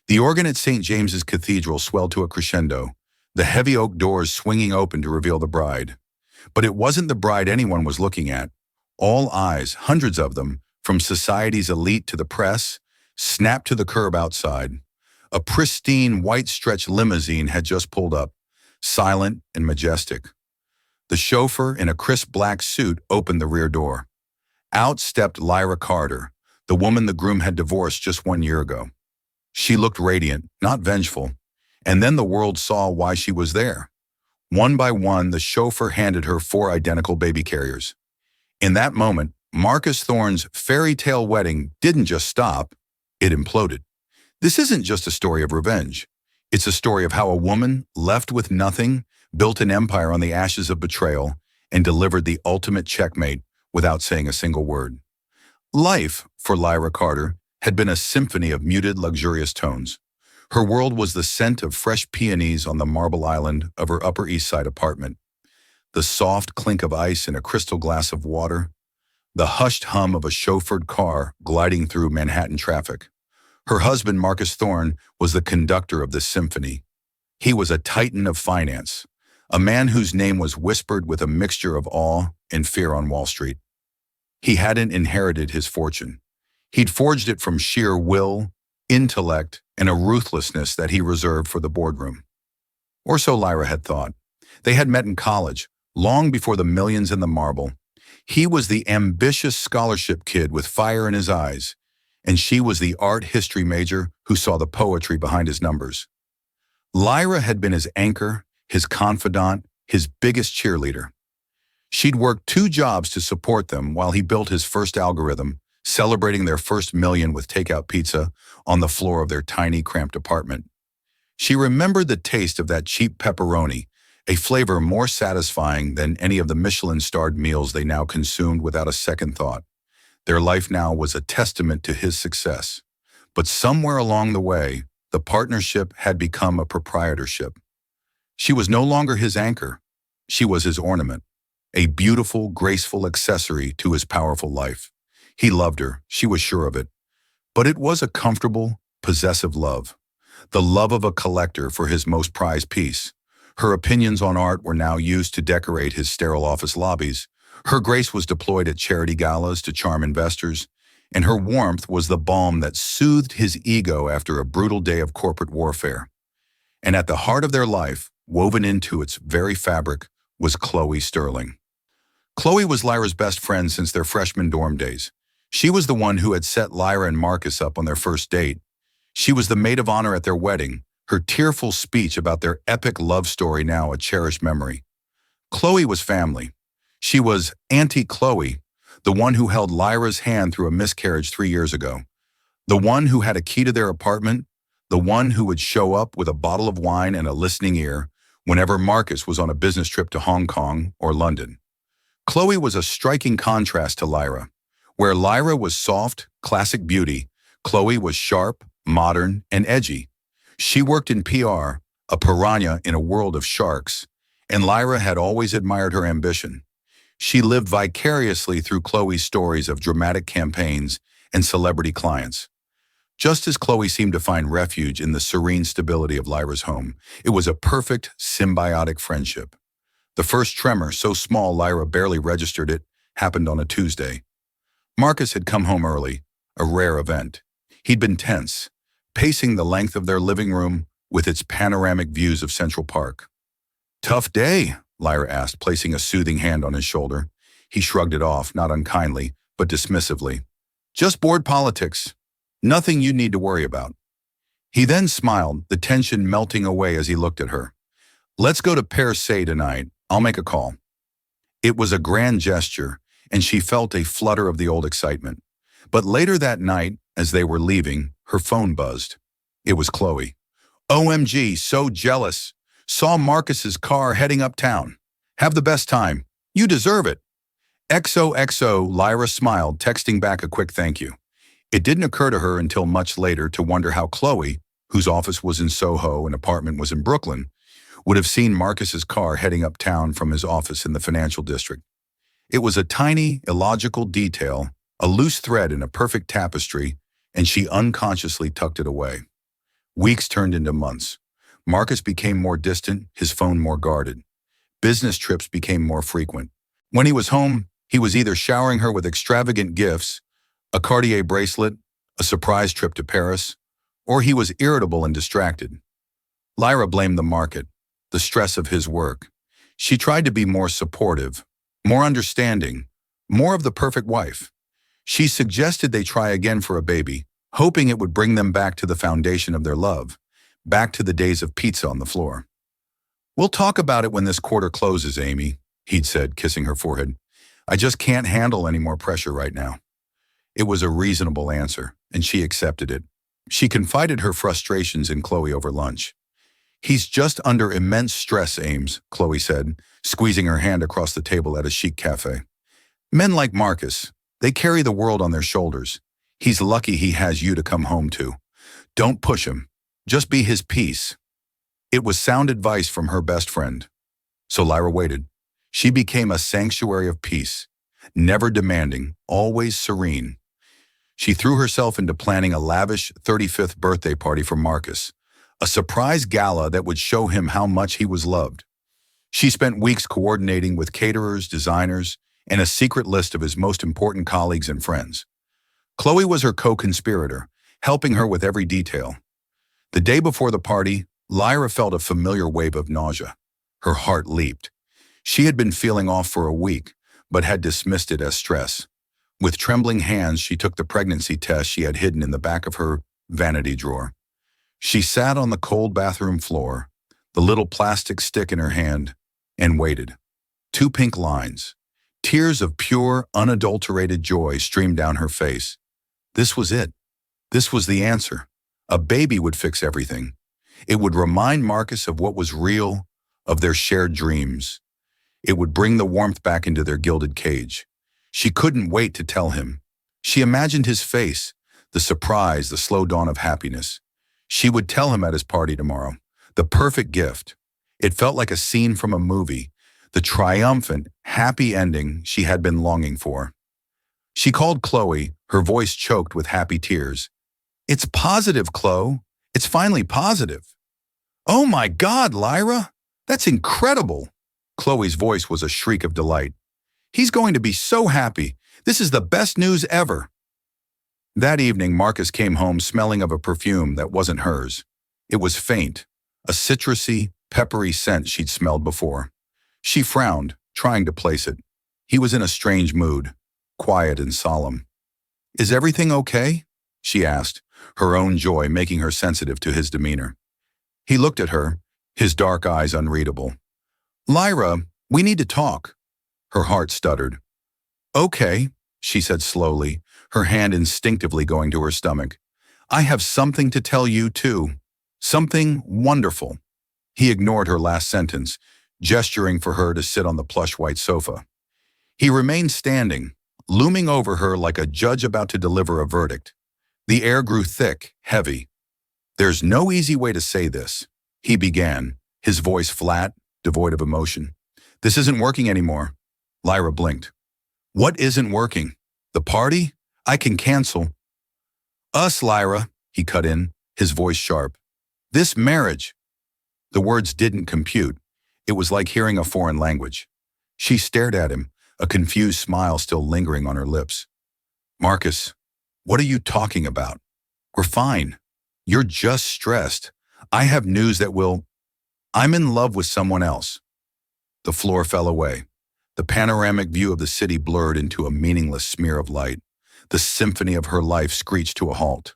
The organ at St. James's Cathedral swelled to a crescendo, the heavy oak doors swinging open to reveal the bride. But it wasn't the bride anyone was looking at. All eyes, hundreds of them, from society's elite to the press, snapped to the curb outside. A pristine, white-stretched limousine had just pulled up, silent and majestic. The chauffeur, in a crisp black suit, opened the rear door. Out stepped Lyra Carter, the woman the groom had divorced just 1 year ago. She looked radiant, not vengeful, and then the world saw why she was there. One by one, the chauffeur handed her 4 identical baby carriers. In that moment, Marcus Thorne's fairy tale wedding didn't just stop, it imploded. This isn't just a story of revenge. It's a story of how a woman, left with nothing, built an empire on the ashes of betrayal and delivered the ultimate checkmate without saying a single word. Life, for Lyra Carter, had been a symphony of muted, luxurious tones. Her world was the scent of fresh peonies on the marble island of her Upper East Side apartment, the soft clink of ice in a crystal glass of water, the hushed hum of a chauffeured car gliding through Manhattan traffic. Her husband, Marcus Thorne, was the conductor of this symphony. He was a titan of finance, a man whose name was whispered with a mixture of awe and fear on Wall Street. He hadn't inherited his fortune. He'd forged it from sheer will, intellect, and a ruthlessness that he reserved for the boardroom. Or so Lyra had thought. They had met in college, long before the millions in the marble. He was the ambitious scholarship kid with fire in his eyes, and she was the art history major who saw the poetry behind his numbers. Lyra had been his anchor, his confidant, his biggest cheerleader. She'd worked 2 jobs to support them while he built his first algorithm, celebrating their first million with takeout pizza on the floor of their tiny, cramped apartment. She remembered the taste of that cheap pepperoni, a flavor more satisfying than any of the Michelin-starred meals they now consumed without a second thought. Their life now was a testament to his success. But somewhere along the way, the partnership had become a proprietorship. She was no longer his anchor. She was his ornament, a beautiful, graceful accessory to his powerful life. He loved her, she was sure of it. But it was a comfortable, possessive love. The love of a collector for his most prized piece. Her opinions on art were now used to decorate his sterile office lobbies. Her grace was deployed at charity galas to charm investors, and her warmth was the balm that soothed his ego after a brutal day of corporate warfare. And at the heart of their life, woven into its very fabric, was Chloe Sterling. Chloe was Lyra's best friend since their freshman dorm days. She was the one who had set Lyra and Marcus up on their first date. She was the maid of honor at their wedding, her tearful speech about their epic love story now a cherished memory. Chloe was family. She was Auntie Chloe, the one who held Lyra's hand through a miscarriage 3 years ago, the one who had a key to their apartment, the one who would show up with a bottle of wine and a listening ear whenever Marcus was on a business trip to Hong Kong or London. Chloe was a striking contrast to Lyra. Where Lyra was soft, classic beauty, Chloe was sharp, modern, and edgy. She worked in PR, a piranha in a world of sharks, and Lyra had always admired her ambition. She lived vicariously through Chloe's stories of dramatic campaigns and celebrity clients. Just as Chloe seemed to find refuge in the serene stability of Lyra's home, it was a perfect, symbiotic friendship. The first tremor, so small Lyra barely registered it, happened on a Tuesday. Marcus had come home early, a rare event. He'd been tense, pacing the length of their living room with its panoramic views of Central Park. "Tough day?" Lyra asked, placing a soothing hand on his shoulder. He shrugged it off, not unkindly, but dismissively. "Just bored politics. Nothing you need to worry about." He then smiled, the tension melting away as he looked at her. "Let's go to Per Se tonight. I'll make a call." It was a grand gesture, and she felt a flutter of the old excitement. But later that night, as they were leaving, her phone buzzed. It was Chloe. "OMG, so jealous. Saw Marcus's car heading uptown. Have the best time. You deserve it." XOXO, Lyra smiled, texting back a quick thank you. It didn't occur to her until much later to wonder how Chloe, whose office was in Soho and apartment was in Brooklyn, would have seen Marcus's car heading uptown from his office in the financial district. It was a tiny, illogical detail, a loose thread in a perfect tapestry, and she unconsciously tucked it away. Weeks turned into months. Marcus became more distant, his phone more guarded. Business trips became more frequent. When he was home, he was either showering her with extravagant gifts, a Cartier bracelet, a surprise trip to Paris, or he was irritable and distracted. Lyra blamed the market, the stress of his work. She tried to be more supportive, more understanding, more of the perfect wife. She suggested they try again for a baby, hoping it would bring them back to the foundation of their love, back to the days of pizza on the floor. "We'll talk about it when this quarter closes, Amy," he'd said, kissing her forehead. "I just can't handle any more pressure right now." It was a reasonable answer, and she accepted it. She confided her frustrations in Chloe over lunch. "He's just under immense stress, Ames," Chloe said, squeezing her hand across the table at a chic cafe. "Men like Marcus, they carry the world on their shoulders. He's lucky he has you to come home to. Don't push him. Just be his peace." It was sound advice from her best friend. So Lyra waited. She became a sanctuary of peace, never demanding, always serene. She threw herself into planning a lavish 35th birthday party for Marcus, a surprise gala that would show him how much he was loved. She spent weeks coordinating with caterers, designers, and a secret list of his most important colleagues and friends. Chloe was her co-conspirator, helping her with every detail. The day before the party, Lyra felt a familiar wave of nausea. Her heart leaped. She had been feeling off for a week, but had dismissed it as stress. With trembling hands, she took the pregnancy test she had hidden in the back of her vanity drawer. She sat on the cold bathroom floor, the little plastic stick in her hand, and waited. 2 pink lines. Tears of pure, unadulterated joy streamed down her face. This was it. This was the answer. A baby would fix everything. It would remind Marcus of what was real, of their shared dreams. It would bring the warmth back into their gilded cage. She couldn't wait to tell him. She imagined his face, the surprise, the slow dawn of happiness. She would tell him at his party tomorrow. The perfect gift. It felt like a scene from a movie, the triumphant, happy ending she had been longing for. She called Chloe, her voice choked with happy tears. "It's positive, Chloe. It's finally positive." "Oh my God, Lyra! That's incredible!" Chloe's voice was a shriek of delight. "He's going to be so happy. This is the best news ever." That evening, Marcus came home smelling of a perfume that wasn't hers. It was faint, a citrusy, peppery scent she'd smelled before. She frowned, trying to place it. He was in a strange mood, quiet and solemn. "Is everything okay?" she asked, her own joy making her sensitive to his demeanor. He looked at her, his dark eyes unreadable. "Lyra, we need to talk." Her heart stuttered. "Okay," she said slowly, her hand instinctively going to her stomach. "I have something to tell you, too. Something wonderful." He ignored her last sentence, gesturing for her to sit on the plush white sofa. He remained standing, looming over her like a judge about to deliver a verdict. The air grew thick, heavy. "There's no easy way to say this," he began, his voice flat, devoid of emotion. "This isn't working anymore." Lyra blinked. "What isn't working? The party? I can cancel." "Us, Lyra," he cut in, his voice sharp. "This marriage." The words didn't compute. It was like hearing a foreign language. She stared at him, a confused smile still lingering on her lips. "Marcus, what are you talking about? We're fine. You're just stressed. I have news that will... I'm in love with someone else." The floor fell away. The panoramic view of the city blurred into a meaningless smear of light. The symphony of her life screeched to a halt.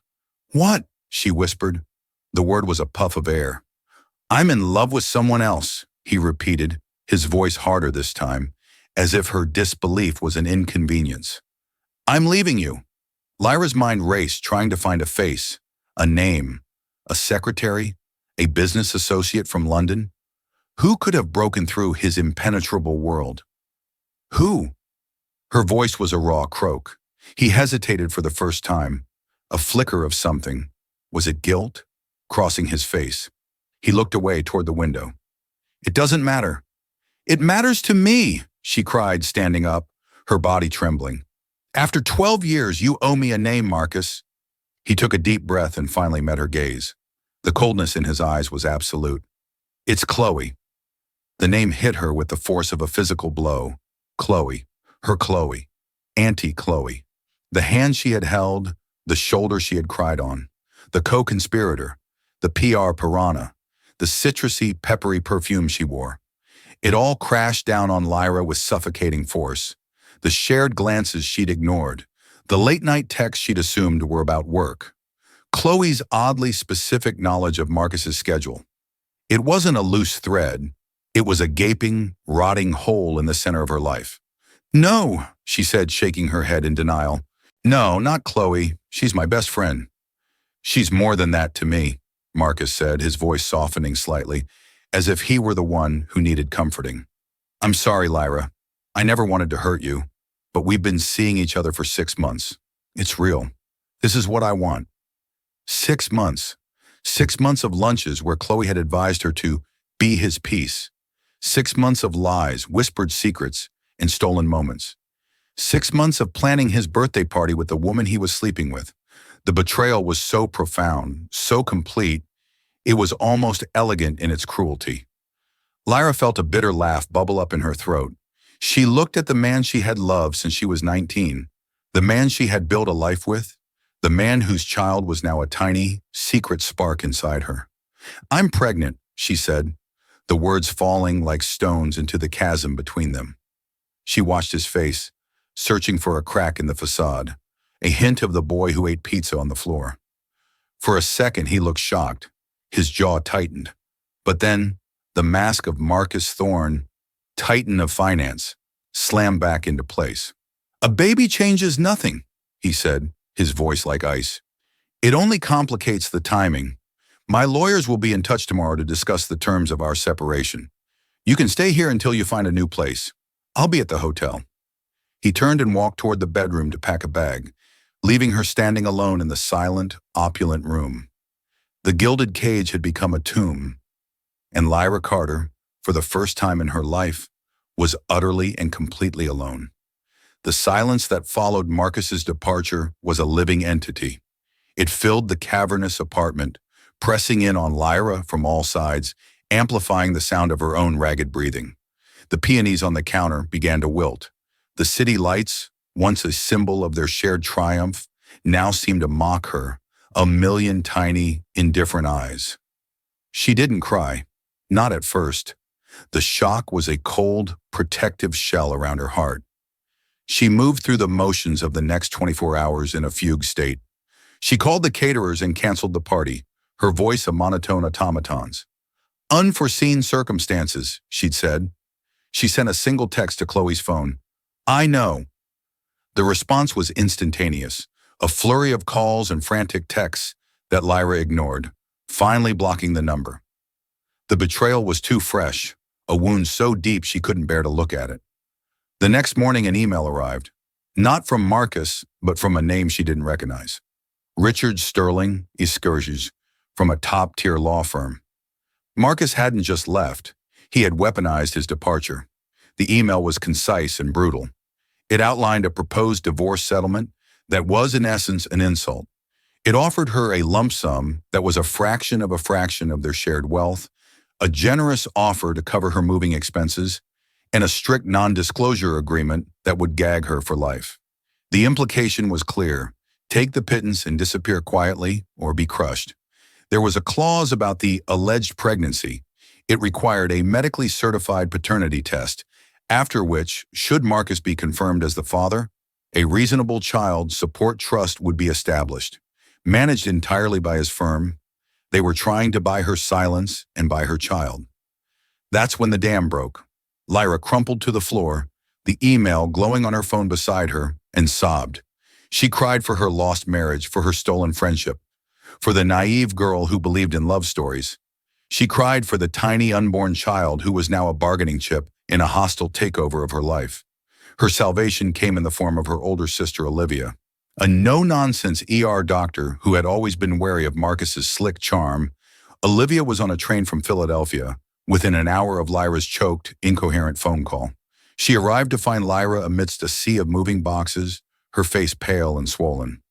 "What?" she whispered. The word was a puff of air. "I'm in love with someone else," he repeated, his voice harder this time, as if her disbelief was an inconvenience. "I'm leaving you." Lyra's mind raced, trying to find a face, a name, a secretary, a business associate from London. Who could have broken through his impenetrable world? Who? Her voice was a raw croak. He hesitated for the first time. A flicker of something. Was it guilt? Crossing his face. He looked away toward the window. "It doesn't matter." "It matters to me," she cried, standing up, her body trembling. "After 12 years, you owe me a name, Marcus." He took a deep breath and finally met her gaze. The coldness in his eyes was absolute. It's Chloe. The name hit her with the force of a physical blow. Chloe. Her Chloe. Auntie Chloe. The hand she had held, the shoulder she had cried on. The co-conspirator. The PR piranha. The citrusy, peppery perfume she wore. It all crashed down on Lyra with suffocating force. The shared glances she'd ignored. The late-night texts she'd assumed were about work. Chloe's oddly specific knowledge of Marcus's schedule. It wasn't a loose thread. It was a gaping, rotting hole in the center of her life. "No," she said, shaking her head in denial. "No, not Chloe. She's my best friend." "She's more than that to me," Marcus said, his voice softening slightly, as if he were the one who needed comforting. "I'm sorry, Lyra. I never wanted to hurt you, but we've been seeing each other for 6 months. It's real. This is what I want." 6 months. 6 months of lunches where Chloe had advised her to be his peace. 6 months of lies, whispered secrets, and stolen moments. 6 months of planning his birthday party with the woman he was sleeping with. The betrayal was so profound, so complete, it was almost elegant in its cruelty. Lyra felt a bitter laugh bubble up in her throat. She looked at the man she had loved since she was 19, the man she had built a life with, the man whose child was now a tiny, secret spark inside her. "I'm pregnant," she said, the words falling like stones into the chasm between them. She watched his face, searching for a crack in the facade, a hint of the boy who ate pizza on the floor. For a second, he looked shocked. His jaw tightened. But then, the mask of Marcus Thorne, titan of finance, slammed back into place. "A baby changes nothing," he said, his voice like ice. "It only complicates the timing. My lawyers will be in touch tomorrow to discuss the terms of our separation. You can stay here until you find a new place. I'll be at the hotel." He turned and walked toward the bedroom to pack a bag, leaving her standing alone in the silent, opulent room. The gilded cage had become a tomb, and Lyra Carter, for the first time in her life, was utterly and completely alone. The silence that followed Marcus's departure was a living entity. It filled the cavernous apartment, pressing in on Lyra from all sides, amplifying the sound of her own ragged breathing. The peonies on the counter began to wilt. The city lights, once a symbol of their shared triumph, now seemed to mock her, a million tiny, indifferent eyes. She didn't cry, not at first. The shock was a cold, protective shell around her heart. She moved through the motions of the next 24 hours in a fugue state. She called the caterers and canceled the party, her voice a monotone automaton's. "Unforeseen circumstances," she'd said. She sent a single text to Chloe's phone. "I know." The response was instantaneous, a flurry of calls and frantic texts that Lyra ignored, finally blocking the number. The betrayal was too fresh, a wound so deep she couldn't bear to look at it. The next morning an email arrived, not from Marcus, but from a name she didn't recognize. Richard Sterling Iskurges, from a top-tier law firm. Marcus hadn't just left, he had weaponized his departure. The email was concise and brutal. It outlined a proposed divorce settlement that was in essence an insult. It offered her a lump sum that was a fraction of their shared wealth, a generous offer to cover her moving expenses, and a strict non-disclosure agreement that would gag her for life. The implication was clear: take the pittance and disappear quietly or be crushed. There was a clause about the alleged pregnancy. It required a medically certified paternity test, after which, should Marcus be confirmed as the father, a reasonable child support trust would be established. Managed entirely by his firm, they were trying to buy her silence and buy her child. That's when the dam broke. Lyra crumpled to the floor, the email glowing on her phone beside her, and sobbed. She cried for her lost marriage, for her stolen friendship, for the naive girl who believed in love stories. She cried for the tiny unborn child who was now a bargaining chip in a hostile takeover of her life. Her salvation came in the form of her older sister Olivia, a no-nonsense ER doctor who had always been wary of Marcus's slick charm. Olivia was on a train from Philadelphia, within an hour of Lyra's choked, incoherent phone call. She arrived to find Lyra amidst a sea of moving boxes, her face pale and swollen.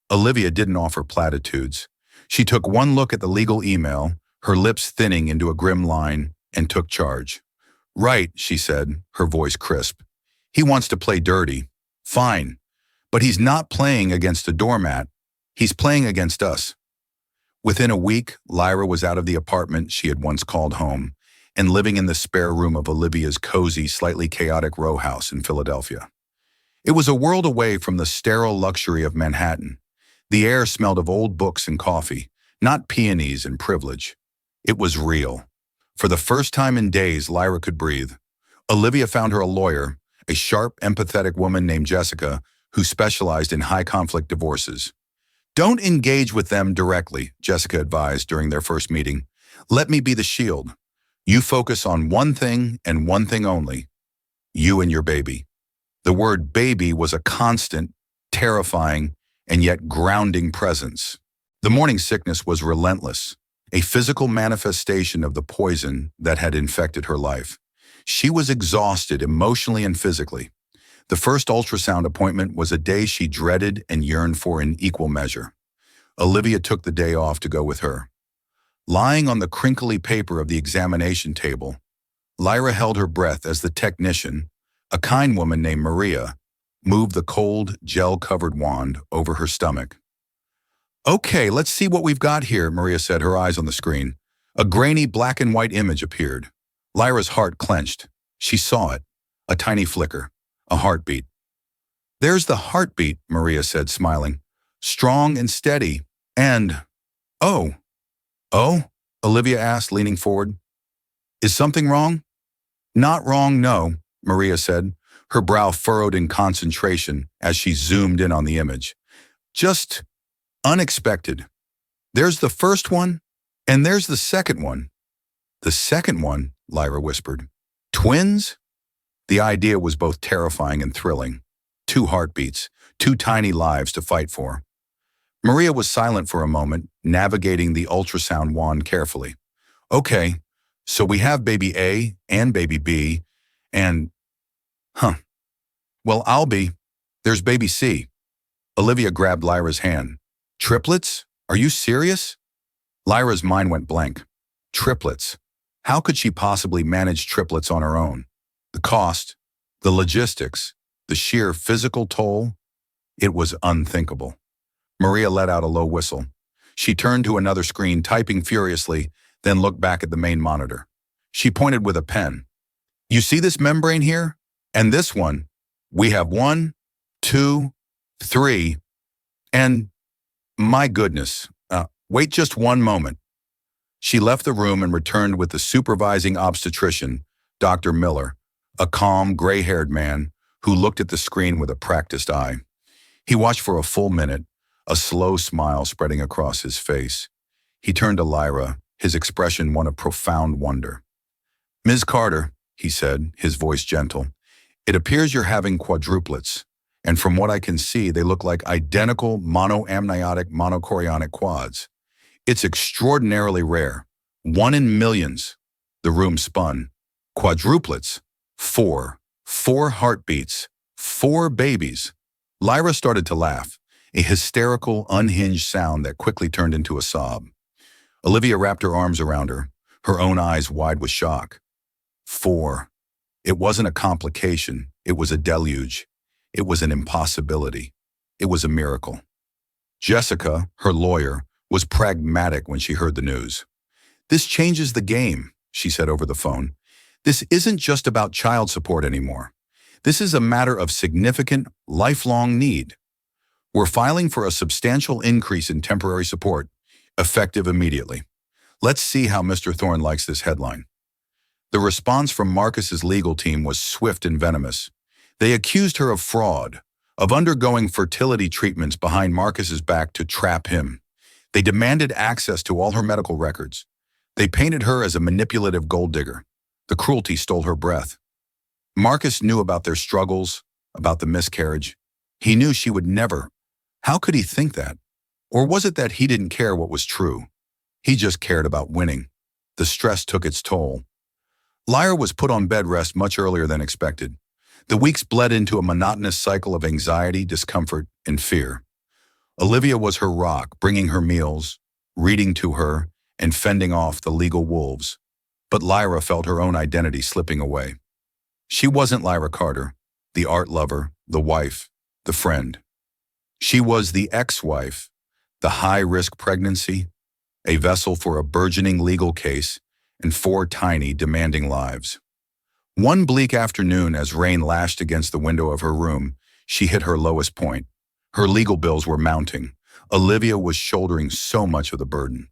Olivia didn't offer platitudes. She took one look at the legal email, her lips thinning into a grim line, and took charge. "Right," she said, her voice crisp. "He wants to play dirty. Fine. But he's not playing against a doormat. He's playing against us." Within a week, Lyra was out of the apartment she had once called home and living in the spare room of Olivia's cozy, slightly chaotic row house in Philadelphia. It was a world away from the sterile luxury of Manhattan. The air smelled of old books and coffee, not peonies and privilege. It was real. For the first time in days, Lyra could breathe. Olivia found her a lawyer, a sharp, empathetic woman named Jessica, who specialized in high-conflict divorces. "Don't engage with them directly," Jessica advised during their first meeting. "Let me be the shield. You focus on one thing and one thing only, you and your baby." The word baby was a constant, terrifying, and yet grounding presence. The morning sickness was relentless, a physical manifestation of the poison that had infected her life. She was exhausted emotionally and physically. The first ultrasound appointment was a day she dreaded and yearned for in equal measure. Olivia took the day off to go with her. Lying on the crinkly paper of the examination table, Lyra held her breath as the technician, a kind woman named Maria, moved the cold, gel-covered wand over her stomach. "Okay, let's see what we've got here," Maria said, her eyes on the screen. A grainy black and white image appeared. Lyra's heart clenched. She saw it, a tiny flicker, a heartbeat. "There's the heartbeat," Maria said, smiling. "Strong and steady, and... oh." "Oh?" Olivia asked, leaning forward. "Is something wrong?" "Not wrong, no," Maria said, her brow furrowed in concentration as she zoomed in on the image. "Just unexpected. There's the first one, and there's the second one." "The second one?" Lyra whispered. "Twins?" The idea was both terrifying and thrilling. Two heartbeats, two tiny lives to fight for. Maria was silent for a moment, navigating the ultrasound wand carefully. "Okay, so we have baby A and baby B, and... Well, there's baby C." Olivia grabbed Lyra's hand. "Triplets? Are you serious?" Lyra's mind went blank. Triplets. How could she possibly manage triplets on her own? The cost, the logistics, the sheer physical toll. It was unthinkable. Maria let out a low whistle. She turned to another screen, typing furiously, then looked back at the main monitor. She pointed with a pen. "You see this membrane here? And this one? We have 1, 2, 3, and... my goodness, wait just one moment." She left the room and returned with the supervising obstetrician, Dr. Miller, a calm, gray-haired man who looked at the screen with a practiced eye. He watched for a full minute, a slow smile spreading across his face. He turned to Lyra, his expression one of profound wonder. "Ms. Carter," he said, his voice gentle, "it appears you're having quadruplets, and from what I can see, they look like identical monoamniotic monochorionic quads. It's extraordinarily rare. 1 in millions." The room spun. Quadruplets. 4. 4 heartbeats. 4 babies. Lyra started to laugh, a hysterical, unhinged sound that quickly turned into a sob. Olivia wrapped her arms around her own eyes wide with shock. 4. It wasn't a complication. It was a deluge. It was an impossibility. It was a miracle. Jessica, her lawyer, was pragmatic when she heard the news. "This changes the game," she said over the phone. "This isn't just about child support anymore. This is a matter of significant, lifelong need. We're filing for a substantial increase in temporary support, effective immediately. Let's see how Mr. Thorne likes this headline." The response from Marcus's legal team was swift and venomous. They accused her of fraud, of undergoing fertility treatments behind Marcus's back to trap him. They demanded access to all her medical records. They painted her as a manipulative gold digger. The cruelty stole her breath. Marcus knew about their struggles, about the miscarriage. He knew she would never. How could he think that? Or was it that he didn't care what was true? He just cared about winning. The stress took its toll. Lyra was put on bed rest much earlier than expected. The weeks bled into a monotonous cycle of anxiety, discomfort, and fear. Olivia was her rock, bringing her meals, reading to her, and fending off the legal wolves. But Lyra felt her own identity slipping away. She wasn't Lyra Carter, the art lover, the wife, the friend. She was the ex-wife, the high-risk pregnancy, a vessel for a burgeoning legal case, and 4 tiny, demanding lives. One bleak afternoon, as rain lashed against the window of her room, she hit her lowest point. Her legal bills were mounting. Olivia was shouldering so much of the burden.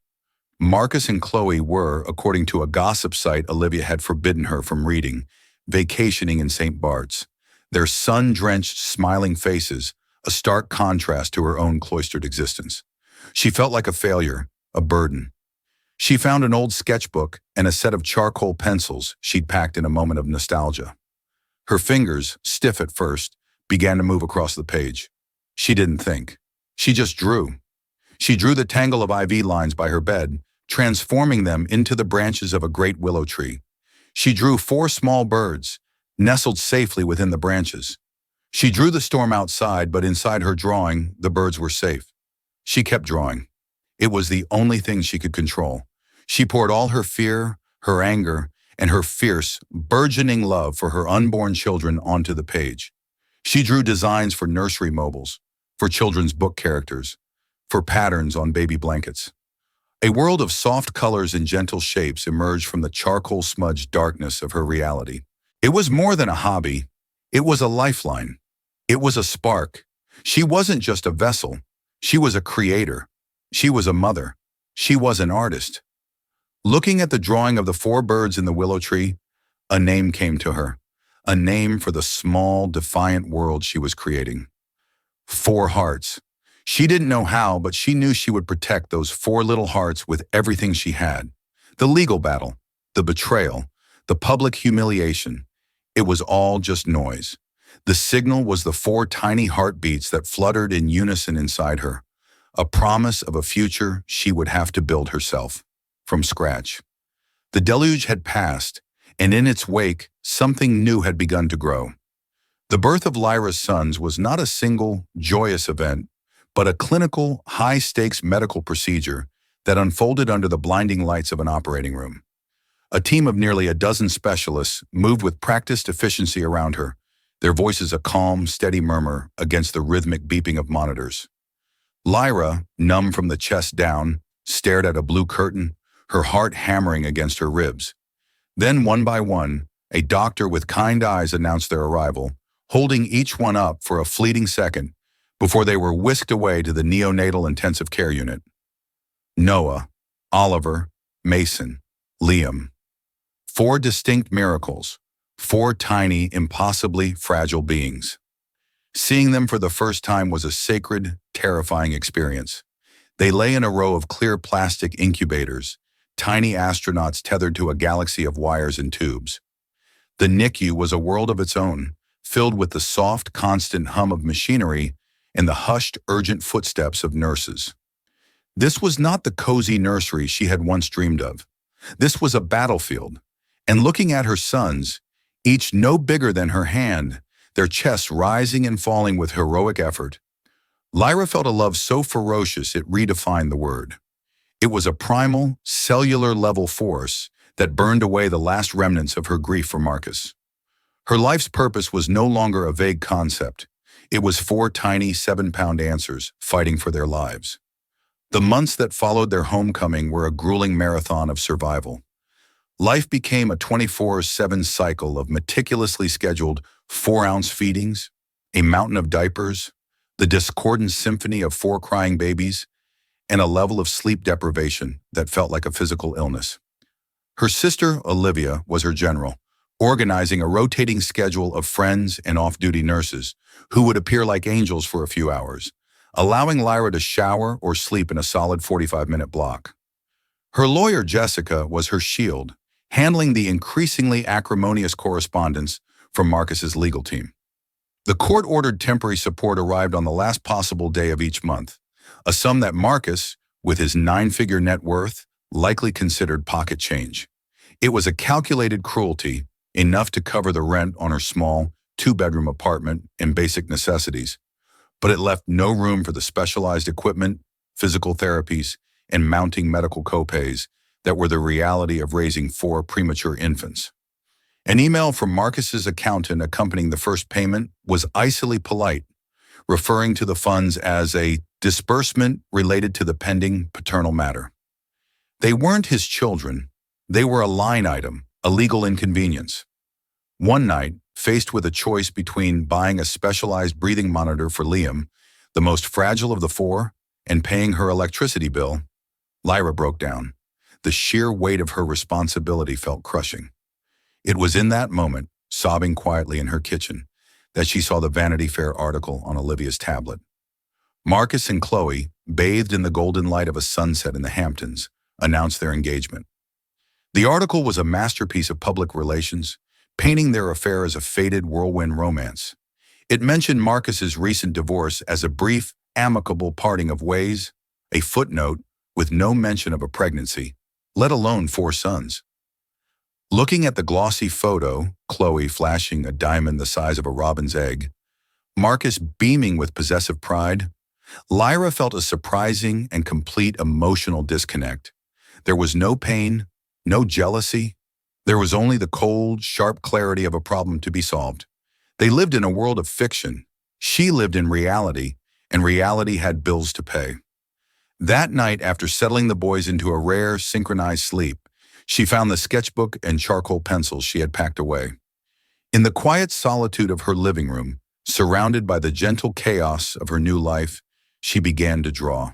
Marcus and Chloe were, according to a gossip site Olivia had forbidden her from reading, vacationing in St. Bart's. Their sun-drenched, smiling faces, a stark contrast to her own cloistered existence. She felt like a failure, a burden. She found an old sketchbook and a set of charcoal pencils she'd packed in a moment of nostalgia. Her fingers, stiff at first, began to move across the page. She didn't think. She just drew. She drew the tangle of IV lines by her bed, transforming them into the branches of a great willow tree. She drew 4 small birds, nestled safely within the branches. She drew the storm outside, but inside her drawing, the birds were safe. She kept drawing. It was the only thing she could control. She poured all her fear, her anger, and her fierce, burgeoning love for her unborn children onto the page. She drew designs for nursery mobiles, for children's book characters, for patterns on baby blankets. A world of soft colors and gentle shapes emerged from the charcoal-smudged darkness of her reality. It was more than a hobby. It was a lifeline. It was a spark. She wasn't just a vessel. She was a creator. She was a mother. She was an artist. Looking at the drawing of the 4 birds in the willow tree, a name came to her. A name for the small, defiant world she was creating. 4 hearts. She didn't know how, but she knew she would protect those 4 little hearts with everything she had. The legal battle, the betrayal, the public humiliation. It was all just noise. The signal was the 4 tiny heartbeats that fluttered in unison inside her, a promise of a future she would have to build herself, from scratch. The deluge had passed, and in its wake, something new had begun to grow. The birth of Lyra's sons was not a single, joyous event, but a clinical, high-stakes medical procedure that unfolded under the blinding lights of an operating room. A team of nearly a dozen specialists moved with practiced efficiency around her, their voices a calm, steady murmur against the rhythmic beeping of monitors. Lyra, numb from the chest down, stared at a blue curtain, her heart hammering against her ribs. Then, one by one, a doctor with kind eyes announced their arrival, holding each one up for a fleeting second before they were whisked away to the neonatal intensive care unit. Noah, Oliver, Mason, Liam. 4 distinct miracles, 4 tiny, impossibly fragile beings. Seeing them for the first time was a sacred, terrifying experience. They lay in a row of clear plastic incubators, tiny astronauts tethered to a galaxy of wires and tubes. The NICU was a world of its own, filled with the soft, constant hum of machinery and the hushed, urgent footsteps of nurses. This was not the cozy nursery she had once dreamed of. This was a battlefield, and looking at her sons, each no bigger than her hand, their chests rising and falling with heroic effort, Lyra felt a love so ferocious it redefined the word. It was a primal, cellular-level force that burned away the last remnants of her grief for Marcus. Her life's purpose was no longer a vague concept. It was 4 tiny 7-pound answers fighting for their lives. The months that followed their homecoming were a grueling marathon of survival. Life became a 24/7 cycle of meticulously scheduled 4-ounce feedings, a mountain of diapers, the discordant symphony of 4 crying babies, and a level of sleep deprivation that felt like a physical illness. Her sister, Olivia, was her general, organizing a rotating schedule of friends and off-duty nurses who would appear like angels for a few hours, allowing Lyra to shower or sleep in a solid 45-minute block. Her lawyer, Jessica, was her shield, handling the increasingly acrimonious correspondence from Marcus's legal team. The court-ordered temporary support arrived on the last possible day of each month, a sum that Marcus, with his 9-figure net worth, likely considered pocket change. It was a calculated cruelty, enough to cover the rent on her small, 2-bedroom apartment and basic necessities, but it left no room for the specialized equipment, physical therapies, and mounting medical copays that were the reality of raising 4 premature infants. An email from Marcus's accountant accompanying the first payment was icily polite, referring to the funds as a disbursement related to the pending paternal matter. They weren't his children. They were a line item, a legal inconvenience. One night, faced with a choice between buying a specialized breathing monitor for Liam, the most fragile of the 4, and paying her electricity bill, Lyra broke down. The sheer weight of her responsibility felt crushing. It was in that moment, sobbing quietly in her kitchen, that she saw the Vanity Fair article on Olivia's tablet. Marcus and Chloe, bathed in the golden light of a sunset in the Hamptons, announced their engagement. The article was a masterpiece of public relations, painting their affair as a faded whirlwind romance. It mentioned Marcus's recent divorce as a brief, amicable parting of ways, a footnote with no mention of a pregnancy, let alone 4 sons. Looking at the glossy photo, Chloe flashing a diamond the size of a robin's egg, Marcus beaming with possessive pride, Lyra felt a surprising and complete emotional disconnect. There was no pain, no jealousy. There was only the cold, sharp clarity of a problem to be solved. They lived in a world of fiction. She lived in reality, and reality had bills to pay. That night, after settling the boys into a rare, synchronized sleep, she found the sketchbook and charcoal pencils she had packed away. In the quiet solitude of her living room, surrounded by the gentle chaos of her new life, she began to draw.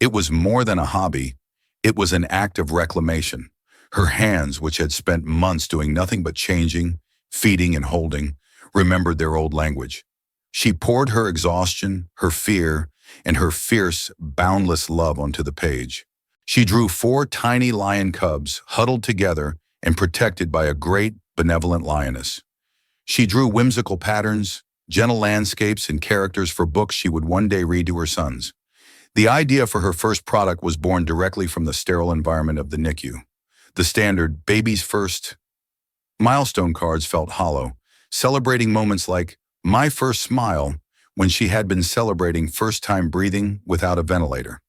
It was more than a hobby. It was an act of reclamation. Her hands, which had spent months doing nothing but changing, feeding, and holding, remembered their old language. She poured her exhaustion, her fear, and her fierce, boundless love onto the page. She drew 4 tiny lion cubs huddled together and protected by a great, benevolent lioness. She drew whimsical patterns, gentle landscapes, and characters for books she would one day read to her sons. The idea for her first product was born directly from the sterile environment of the NICU. The standard baby's first milestone cards felt hollow, celebrating moments like my first smile when she had been celebrating first-time breathing without a ventilator.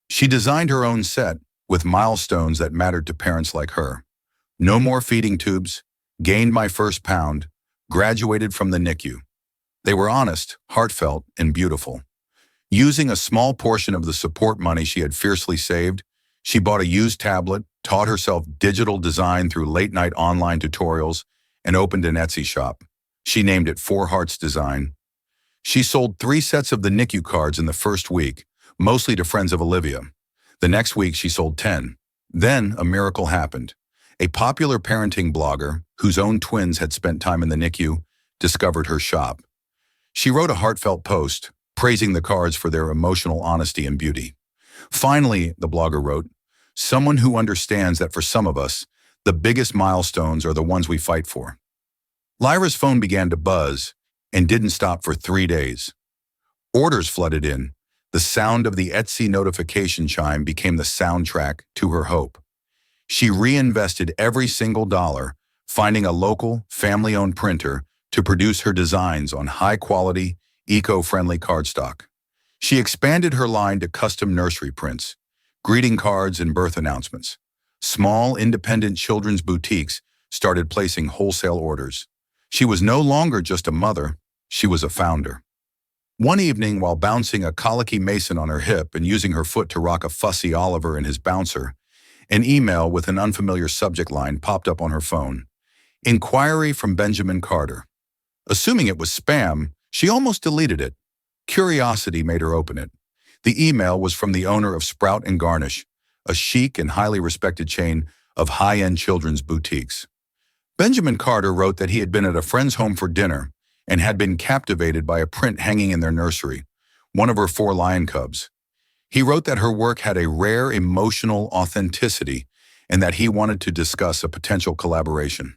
She designed her own set with milestones that mattered to parents like her. No more feeding tubes, gained my first pound, graduated from the NICU. They were honest, heartfelt, and beautiful. Using a small portion of the support money she had fiercely saved, she bought a used tablet, taught herself digital design through late-night online tutorials, and opened an Etsy shop. She named it 4 Hearts Design. She sold 3 sets of the NICU cards in the first week, mostly to friends of Olivia. The next week, she sold 10. Then, a miracle happened. A popular parenting blogger, whose own twins had spent time in the NICU, discovered her shop. She wrote a heartfelt post, praising the cards for their emotional honesty and beauty. Finally, the blogger wrote, someone who understands that for some of us, the biggest milestones are the ones we fight for. Lyra's phone began to buzz and didn't stop for 3 days. Orders flooded in. The sound of the Etsy notification chime became the soundtrack to her hope. She reinvested every single dollar, finding a local, family-owned printer to produce her designs on high-quality, eco-friendly cardstock. She expanded her line to custom nursery prints, greeting cards, and birth announcements. Small, independent children's boutiques started placing wholesale orders. She was no longer just a mother, she was a founder. One evening, while bouncing a colicky Mason on her hip and using her foot to rock a fussy Oliver in his bouncer, an email with an unfamiliar subject line popped up on her phone. Inquiry from Benjamin Carter. Assuming it was spam, she almost deleted it. Curiosity made her open it. The email was from the owner of Sprout and Garnish, a chic and highly respected chain of high-end children's boutiques. Benjamin Carter wrote that he had been at a friend's home for dinner and had been captivated by a print hanging in their nursery, one of her 4 lion cubs. He wrote that her work had a rare emotional authenticity and that he wanted to discuss a potential collaboration.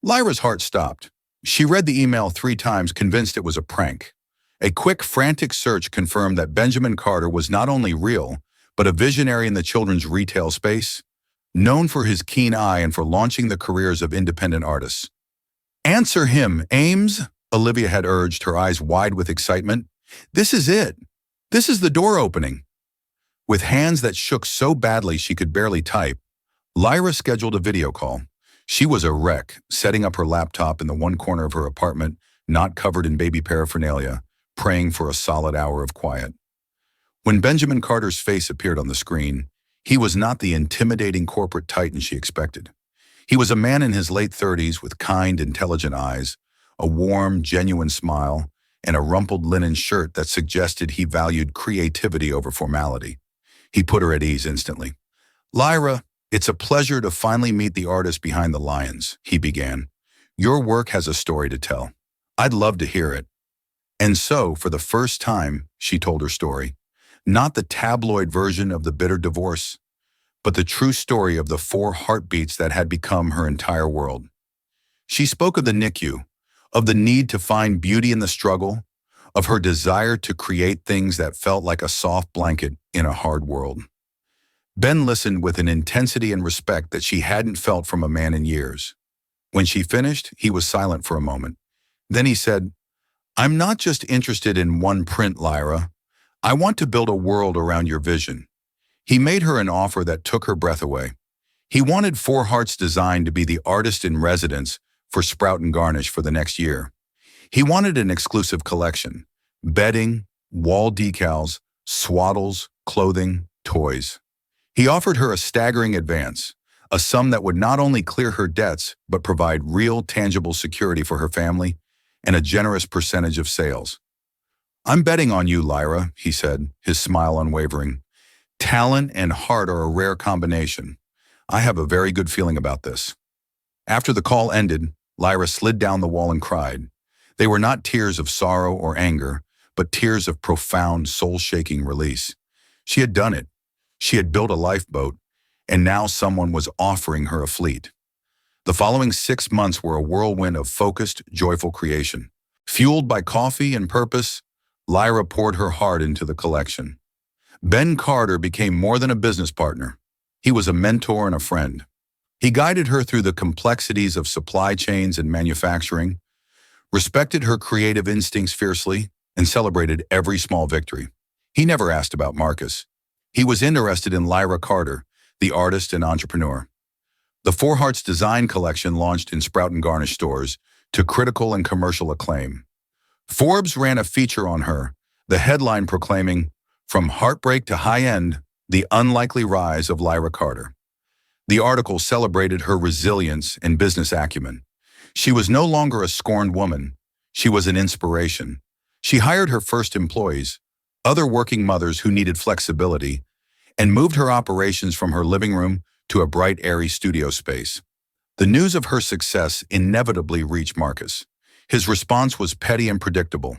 Lyra's heart stopped. She read the email 3 times, convinced it was a prank. A quick, frantic search confirmed that Benjamin Carter was not only real, but a visionary in the children's retail space, known for his keen eye and for launching the careers of independent artists. Answer him, Ames, Olivia had urged, her eyes wide with excitement. This is it. This is the door opening. With hands that shook so badly she could barely type, Lyra scheduled a video call. She was a wreck, setting up her laptop in the one corner of her apartment, not covered in baby paraphernalia, praying for a solid hour of quiet. When Benjamin Carter's face appeared on the screen, he was not the intimidating corporate titan she expected. He was a man in his late 30s with kind, intelligent eyes, a warm, genuine smile, and a rumpled linen shirt that suggested he valued creativity over formality. He put her at ease instantly. "Lyra, it's a pleasure to finally meet the artist behind the lions," he began. "Your work has a story to tell. I'd love to hear it." And so, for the first time, she told her story. Not the tabloid version of the bitter divorce, but the true story of the 4 heartbeats that had become her entire world. She spoke of the NICU, of the need to find beauty in the struggle, of her desire to create things that felt like a soft blanket in a hard world. Ben listened with an intensity and respect that she hadn't felt from a man in years. When she finished, he was silent for a moment. Then he said, "I'm not just interested in one print, Lyra. I want to build a world around your vision." He made her an offer that took her breath away. He wanted 4 Hearts Design to be the artist in residence for Sprout and Garnish for the next year. He wanted an exclusive collection: bedding, wall decals, swaddles, clothing, toys. He offered her a staggering advance, a sum that would not only clear her debts but provide real, tangible security for her family and a generous percentage of sales. "I'm betting on you, Lyra," he said, his smile unwavering. "Talent and heart are a rare combination. I have a very good feeling about this." After the call ended, Lyra slid down the wall and cried. They were not tears of sorrow or anger, but tears of profound, soul-shaking release. She had done it. She had built a lifeboat, and now someone was offering her a fleet. The following 6 months were a whirlwind of focused, joyful creation. Fueled by coffee and purpose, Lyra poured her heart into the collection. Ben Carter became more than a business partner. He was a mentor and a friend. He guided her through the complexities of supply chains and manufacturing, respected her creative instincts fiercely, and celebrated every small victory. He never asked about Marcus. He was interested in Lyra Carter, the artist and entrepreneur. The 4 Hearts Design collection launched in Sprout and Garnish stores to critical and commercial acclaim. Forbes ran a feature on her, the headline proclaiming, "From heartbreak to high-end, the unlikely rise of Lyra Carter." The article celebrated her resilience and business acumen. She was no longer a scorned woman. She was an inspiration. She hired her first employees, other working mothers who needed flexibility, and moved her operations from her living room to a bright, airy studio space. The news of her success inevitably reached Marcus. His response was petty and predictable.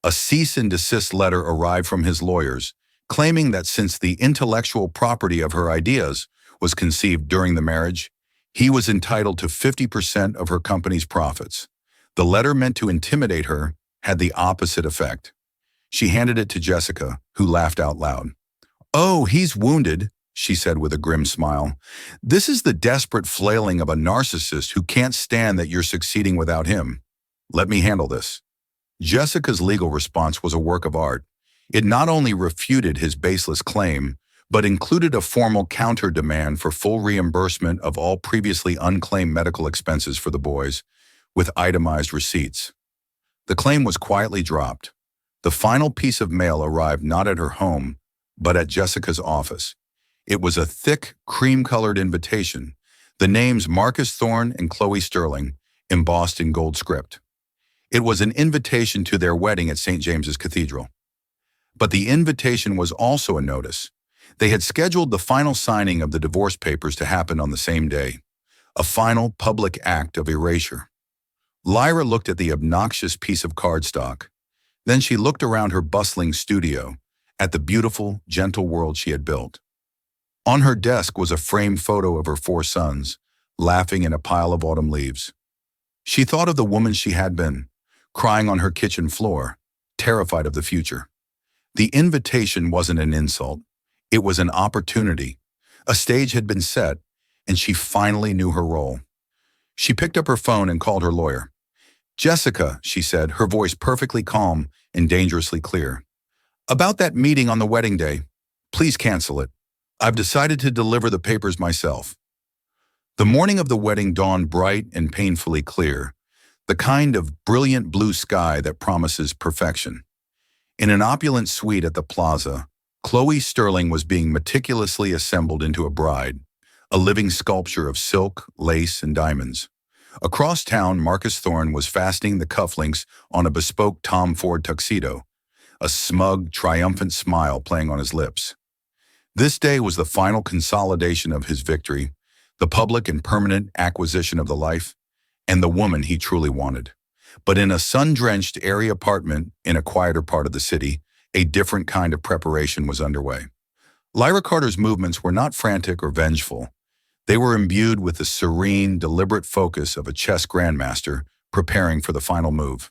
A cease and desist letter arrived from his lawyers, claiming that since the intellectual property of her ideas was conceived during the marriage, he was entitled to 50% of her company's profits. The letter, meant to intimidate her, had the opposite effect. She handed it to Jessica, who laughed out loud. "Oh, he's wounded," she said with a grim smile. "This is the desperate flailing of a narcissist who can't stand that you're succeeding without him. Let me handle this." Jessica's legal response was a work of art. It not only refuted his baseless claim, but included a formal counter-demand for full reimbursement of all previously unclaimed medical expenses for the boys, with itemized receipts. The claim was quietly dropped. The final piece of mail arrived not at her home, but at Jessica's office. It was a thick, cream-colored invitation, the names Marcus Thorne and Chloe Sterling, embossed in gold script. It was an invitation to their wedding at St. James's Cathedral. But the invitation was also a notice. They had scheduled the final signing of the divorce papers to happen on the same day, a final public act of erasure. Lyra looked at the obnoxious piece of cardstock. Then she looked around her bustling studio, at the beautiful, gentle world she had built. On her desk was a framed photo of her 4 sons, laughing in a pile of autumn leaves. She thought of the woman she had been, crying on her kitchen floor, terrified of the future. The invitation wasn't an insult. It was an opportunity. A stage had been set, and she finally knew her role. She picked up her phone and called her lawyer. "Jessica," she said, her voice perfectly calm and dangerously clear. "About that meeting on the wedding day, Please cancel it. I've decided to deliver the papers myself. The morning of the wedding dawned bright and painfully clear, the kind of brilliant blue sky that promises perfection. In an opulent suite at the plaza, Chloe Sterling was being meticulously assembled into a bride, a living sculpture of silk, lace, and diamonds. Across town, Marcus Thorne was fastening the cufflinks on a bespoke Tom Ford tuxedo, a smug, triumphant smile playing on his lips. This day was the final consolidation of his victory, the public and permanent acquisition of the life, and the woman he truly wanted. But in a sun-drenched, airy apartment in a quieter part of the city, a different kind of preparation was underway. Lyra Carter's movements were not frantic or vengeful. They were imbued with the serene, deliberate focus of a chess grandmaster preparing for the final move.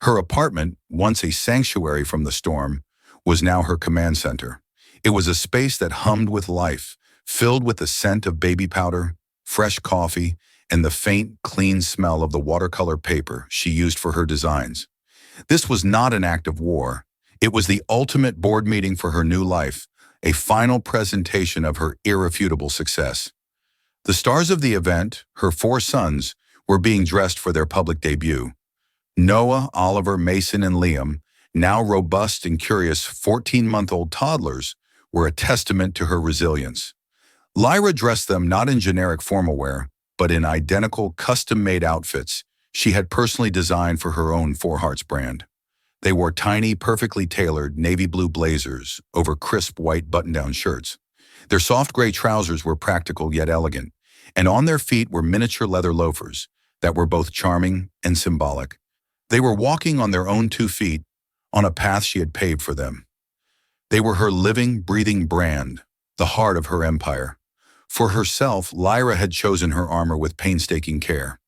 Her apartment, once a sanctuary from the storm, was now her command center. It was a space that hummed with life, filled with the scent of baby powder, fresh coffee, and the faint, clean smell of the watercolor paper she used for her designs. This was not an act of war. It was the ultimate board meeting for her new life, a final presentation of her irrefutable success. The stars of the event, her 4 sons, were being dressed for their public debut. Noah, Oliver, Mason, and Liam, now robust and curious 14-month-old toddlers, were a testament to her resilience. Lyra dressed them not in generic formal wear, but in identical custom-made outfits she had personally designed for her own Four Hearts brand. They wore tiny, perfectly tailored navy blue blazers over crisp white button-down shirts. Their soft gray trousers were practical yet elegant, and on their feet were miniature leather loafers that were both charming and symbolic. They were walking on their own 2 feet, on a path she had paved for them. They were her living, breathing brand, the heart of her empire. For herself, Lyra had chosen her armor with painstaking care.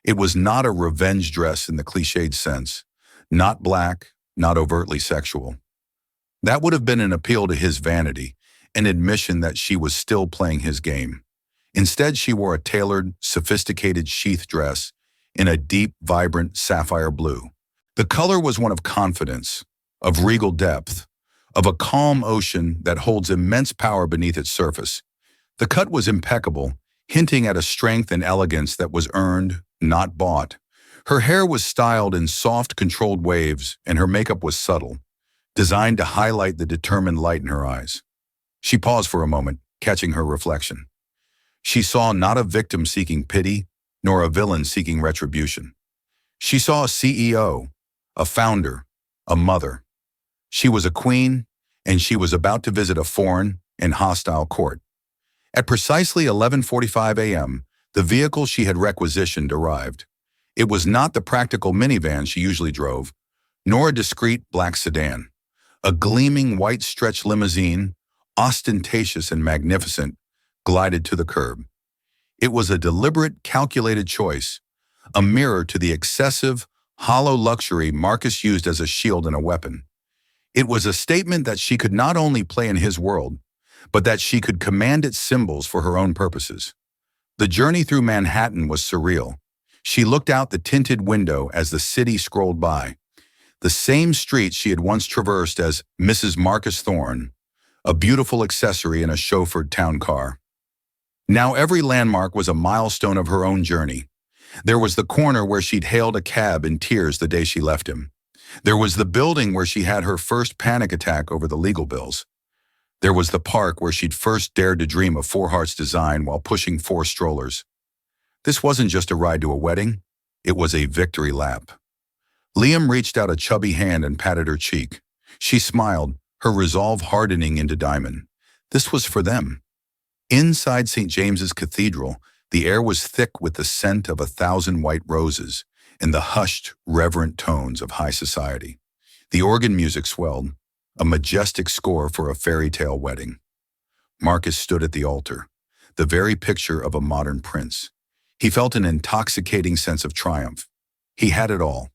It was not a revenge dress in the cliched sense, not black, not overtly sexual. That would have been an appeal to his vanity, an admission that she was still playing his game. Instead, she wore a tailored, sophisticated sheath dress in a deep, vibrant sapphire blue. The color was one of confidence, of regal depth, of a calm ocean that holds immense power beneath its surface. The cut was impeccable, hinting at a strength and elegance that was earned, not bought. Her hair was styled in soft, controlled waves, and her makeup was subtle, designed to highlight the determined light in her eyes. She paused for a moment, catching her reflection. She saw not a victim seeking pity, nor a villain seeking retribution. She saw a CEO, a founder, a mother. She was a queen, and she was about to visit a foreign and hostile court. At precisely 11:45 a.m., the vehicle she had requisitioned arrived. It was not the practical minivan she usually drove, nor a discreet black sedan. A gleaming white stretch limousine, ostentatious and magnificent, glided to the curb. It was a deliberate, calculated choice, a mirror to the excessive, hollow luxury Marcus used as a shield and a weapon. It was a statement that she could not only play in his world, but that she could command its symbols for her own purposes. The journey through Manhattan was surreal. She looked out the tinted window as the city scrolled by. The same street she had once traversed as Mrs. Marcus Thorne, a beautiful accessory in a chauffeured town car. Now every landmark was a milestone of her own journey. There was the corner where she'd hailed a cab in tears the day she left him. There was the building where she had her first panic attack over the legal bills. There was the park where she'd first dared to dream of Four Hearts design while pushing 4 strollers. This wasn't just a ride to a wedding, it was a victory lap. Liam reached out a chubby hand and patted her cheek. She smiled, her resolve hardening into diamond. This was for them. Inside St. James's Cathedral, the air was thick with the scent of 1,000 white roses and the hushed, reverent tones of high society. The organ music swelled, a majestic score for a fairy tale wedding. Marcus stood at the altar, the very picture of a modern prince. He felt an intoxicating sense of triumph. He had it all,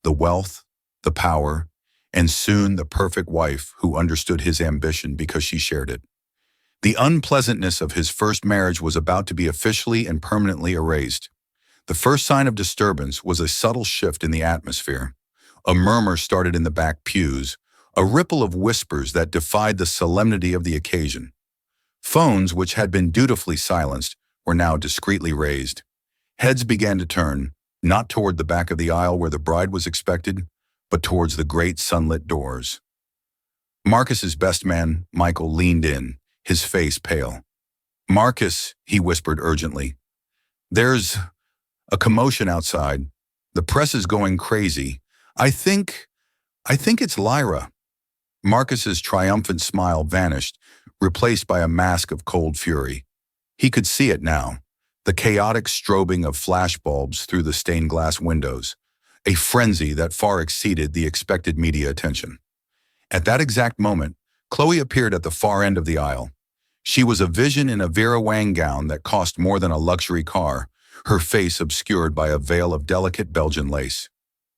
the wealth, the power, and soon the perfect wife who understood his ambition because she shared it. The unpleasantness of his first marriage was about to be officially and permanently erased. The first sign of disturbance was a subtle shift in the atmosphere. A murmur started in the back pews, a ripple of whispers that defied the solemnity of the occasion. Phones, which had been dutifully silenced, were now discreetly raised. Heads began to turn, not toward the back of the aisle where the bride was expected, but towards the great sunlit doors. Marcus's best man, Michael, leaned in, his face pale. "Marcus," he whispered urgently, "there's a commotion outside. The press is going crazy. I think it's Lyra." Marcus's triumphant smile vanished, replaced by a mask of cold fury. He could see it now, the chaotic strobing of flashbulbs through the stained glass windows, a frenzy that far exceeded the expected media attention. At that exact moment, Chloe appeared at the far end of the aisle. She was a vision in a Vera Wang gown that cost more than a luxury car, her face obscured by a veil of delicate Belgian lace.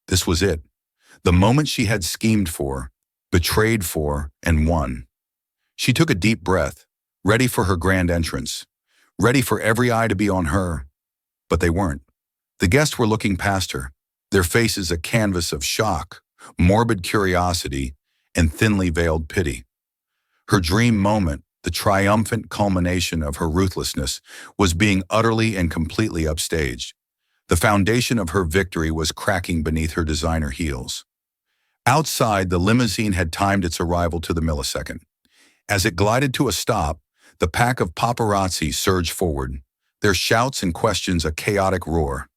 This was it, the moment she had schemed for, betrayed for, and won. She took a deep breath, ready for her grand entrance, ready for every eye to be on her. But they weren't. The guests were looking past her, their faces a canvas of shock, morbid curiosity, and thinly veiled pity. Her dream moment, the triumphant culmination of her ruthlessness, was being utterly and completely upstaged. The foundation of her victory was cracking beneath her designer heels. Outside, the limousine had timed its arrival to the millisecond. As it glided to a stop, the pack of paparazzi surged forward, their shouts and questions a chaotic roar.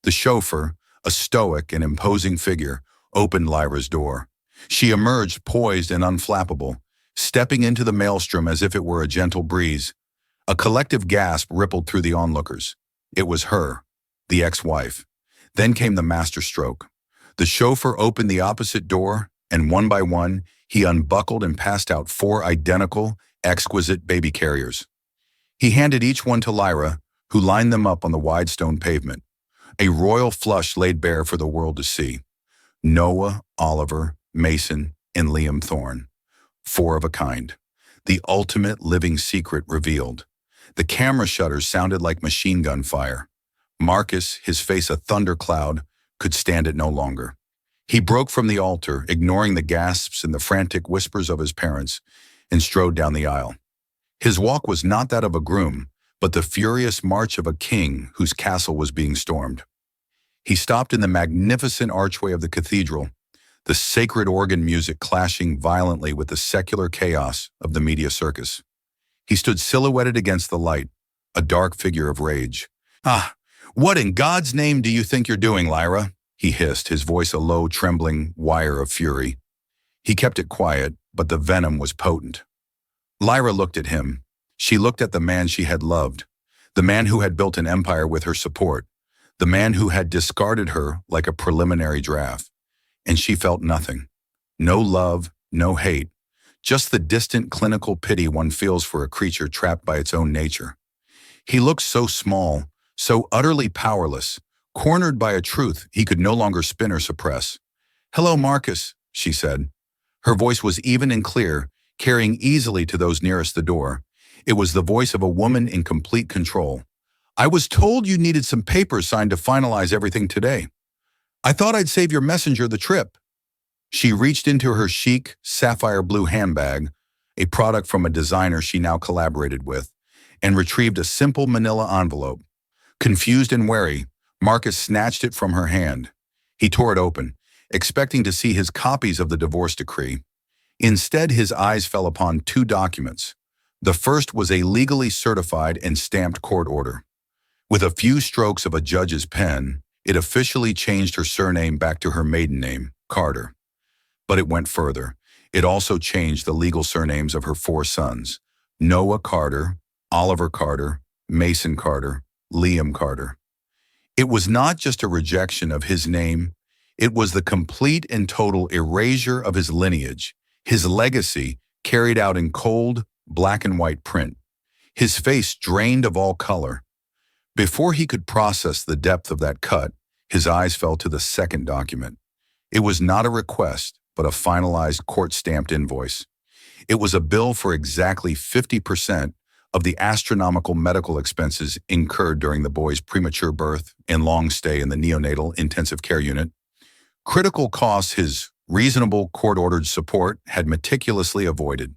The chauffeur, a stoic and imposing figure, opened Lyra's door. She emerged poised and unflappable, stepping into the maelstrom as if it were a gentle breeze. A collective gasp rippled through the onlookers. It was her, the ex-wife. Then came the masterstroke. The chauffeur opened the opposite door, and one by one, he unbuckled and passed out 4 identical, exquisite baby carriers. He handed each one to Lyra, who lined them up on the wide stone pavement. A royal flush laid bare for the world to see. Noah, Oliver, Mason, and Liam Thorne. 4 of a kind. The ultimate living secret revealed. The camera shutters sounded like machine gun fire. Marcus, his face a thundercloud, could stand it no longer. He broke from the altar, ignoring the gasps and the frantic whispers of his parents, and strode down the aisle. His walk was not that of a groom, but the furious march of a king whose castle was being stormed. He stopped in the magnificent archway of the cathedral, the sacred organ music clashing violently with the secular chaos of the media circus. He stood silhouetted against the light, a dark figure of rage. "Ah, what in God's name do you think you're doing, Lyra?" he hissed, his voice a low, trembling wire of fury. He kept it quiet, but the venom was potent. Lyra looked at him. She looked at the man she had loved, the man who had built an empire with her support, the man who had discarded her like a preliminary draft. And she felt nothing. No love, no hate, just the distant clinical pity one feels for a creature trapped by its own nature. He looked so small, so utterly powerless, cornered by a truth he could no longer spin or suppress. "Hello, Marcus," she said. Her voice was even and clear, carrying easily to those nearest the door. It was the voice of a woman in complete control. "I was told you needed some papers signed to finalize everything today. I thought I'd save your messenger the trip." She reached into her chic, sapphire blue handbag, a product from a designer she now collaborated with, and retrieved a simple manila envelope. Confused and wary, Marcus snatched it from her hand. He tore it open, expecting to see his copies of the divorce decree. Instead, his eyes fell upon 2 documents. The first was a legally certified and stamped court order. With a few strokes of a judge's pen, it officially changed her surname back to her maiden name, Carter. But it went further. It also changed the legal surnames of her 4 sons, Noah Carter, Oliver Carter, Mason Carter, Liam Carter. It was not just a rejection of his name, it was the complete and total erasure of his lineage, his legacy carried out in cold, black and white print, his face drained of all color. Before he could process the depth of that cut, his eyes fell to the second document. It was not a request, but a finalized court-stamped invoice. It was a bill for exactly 50% of the astronomical medical expenses incurred during the boy's premature birth and long stay in the neonatal intensive care unit. Critical costs his reasonable court-ordered support had meticulously avoided.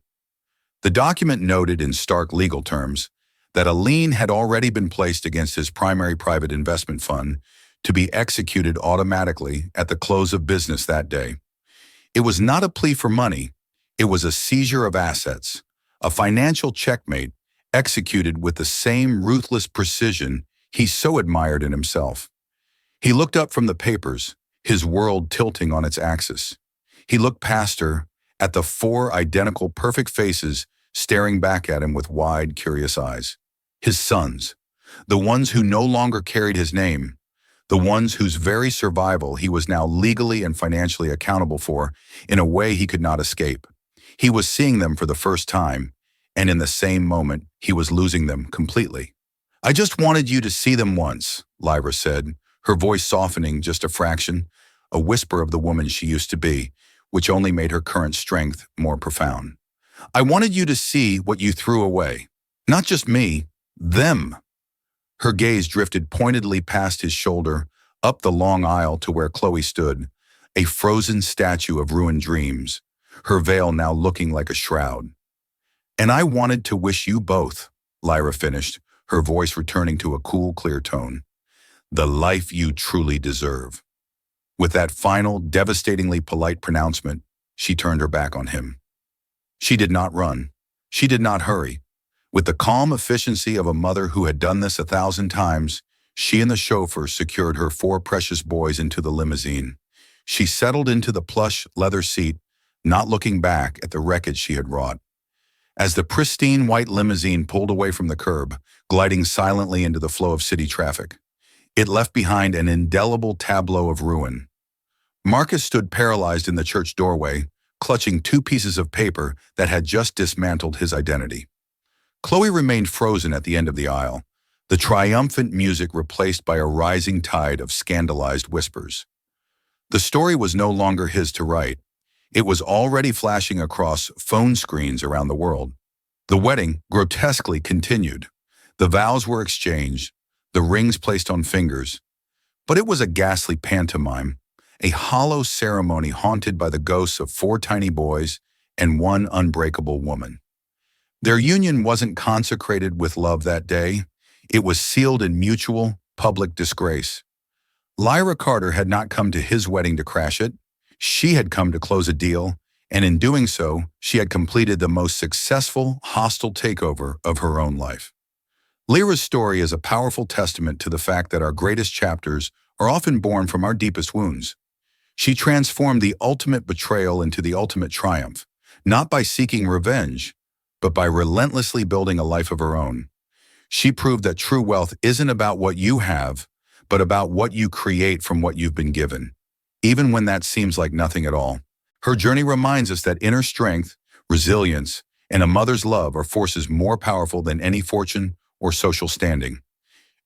The document noted in stark legal terms that a lien had already been placed against his primary private investment fund to be executed automatically at the close of business that day. It was not a plea for money, it was a seizure of assets, a financial checkmate executed with the same ruthless precision he so admired in himself. He looked up from the papers, his world tilting on its axis. He looked past her, at the four identical perfect faces staring back at him with wide, curious eyes. His sons, the ones who no longer carried his name, the ones whose very survival he was now legally and financially accountable for in a way he could not escape. He was seeing them for the first time, and in the same moment, he was losing them completely. "I just wanted you to see them once," Lyra said, her voice softening just a fraction, a whisper of the woman she used to be, which only made her current strength more profound. "I wanted you to see what you threw away. Not just me, them." Her gaze drifted pointedly past his shoulder, up the long aisle to where Chloe stood, a frozen statue of ruined dreams, her veil now looking like a shroud. "And I wanted to wish you both," Lyra finished, her voice returning to a cool, clear tone, "the life you truly deserve." With that final, devastatingly polite pronouncement, she turned her back on him. She did not run. She did not hurry. With the calm efficiency of a mother who had done this 1,000 times, she and the chauffeur secured her 4 precious boys into the limousine. She settled into the plush leather seat, not looking back at the wreckage she had wrought. As the pristine white limousine pulled away from the curb, gliding silently into the flow of city traffic, it left behind an indelible tableau of ruin. Marcus stood paralyzed in the church doorway, clutching 2 pieces of paper that had just dismantled his identity. Chloe remained frozen at the end of the aisle, the triumphant music replaced by a rising tide of scandalized whispers. The story was no longer his to write. It was already flashing across phone screens around the world. The wedding grotesquely continued. The vows were exchanged, the rings placed on fingers. But it was a ghastly pantomime, a hollow ceremony haunted by the ghosts of 4 tiny boys and 1 unbreakable woman. Their union wasn't consecrated with love that day. It was sealed in mutual, public disgrace. Lyra Carter had not come to his wedding to crash it. She had come to close a deal, and in doing so, she had completed the most successful, hostile takeover of her own life. Lyra's story is a powerful testament to the fact that our greatest chapters are often born from our deepest wounds. She transformed the ultimate betrayal into the ultimate triumph, not by seeking revenge, but by relentlessly building a life of her own. She proved that true wealth isn't about what you have, but about what you create from what you've been given, even when that seems like nothing at all. Her journey reminds us that inner strength, resilience, and a mother's love are forces more powerful than any fortune or social standing.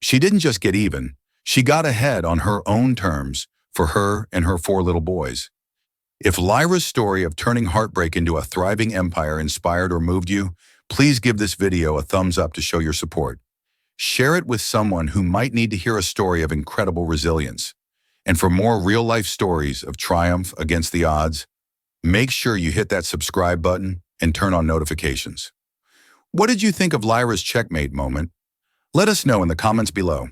She didn't just get even, she got ahead on her own terms for her and her 4 little boys. If Lyra's story of turning heartbreak into a thriving empire inspired or moved you, please give this video a thumbs up to show your support. Share it with someone who might need to hear a story of incredible resilience. And for more real-life stories of triumph against the odds, make sure you hit that subscribe button and turn on notifications. What did you think of Lyra's checkmate moment? Let us know in the comments below.